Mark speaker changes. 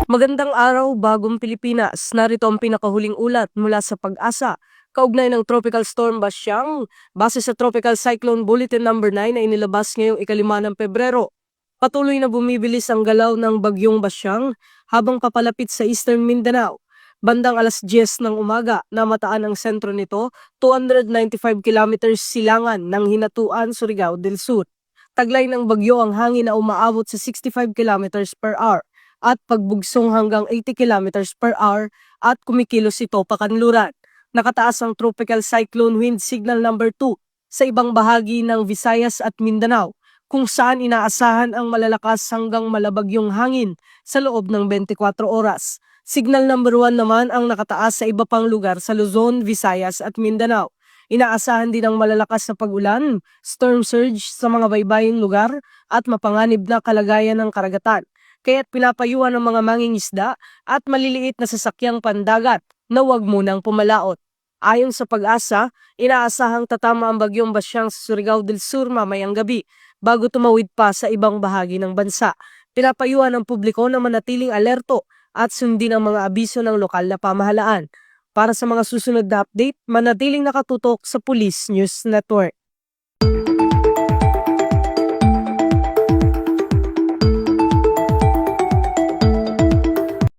Speaker 1: Magandang araw, bagong Pilipinas. Narito ang pinakahuling ulat mula sa Pag-asa. Kaugnay ng Tropical Storm Basyang, base sa Tropical Cyclone Bulletin number 9 na inilabas ngayong ikalima ng Pebrero. Patuloy na bumibilis ang galaw ng bagyong Basyang habang papalapit sa Eastern Mindanao. Bandang alas 10 ng umaga, namataan ang sentro nito, 295 kilometers silangan ng Hinatuan, Surigao del Sur. Taglay ng bagyo ang hangin na umaabot sa 65 kilometers per hour at pagbugsong hanggang 80 kilometers per hour at kumikilos ito pakanluran. Nakataas ang Tropical Cyclone Wind Signal number 2 sa ibang bahagi ng Visayas at Mindanao, kung saan inaasahan ang malalakas hanggang malabagyong hangin sa loob ng 24 oras. Signal number 1 naman ang nakataas sa iba pang lugar sa Luzon, Visayas at Mindanao. Inaasahan din ang malalakas na pag-ulan, storm surge sa mga baybaying lugar at mapanganib na kalagayan ng karagatan. Kaya't pinapayuhan ng mga mangingisda at maliliit na sasakyang pandagat na huwag munang pumalaot. Ayon sa Pag-asa, inaasahang tatama ang bagyong Basyang sa Surigao del Sur mamayang gabi bago tumawid pa sa ibang bahagi ng bansa. Pinapayuhan ng publiko na manatiling alerto at sundin ang mga abiso ng lokal na pamahalaan. Para sa mga susunod na update, manatiling nakatutok sa Police News Network.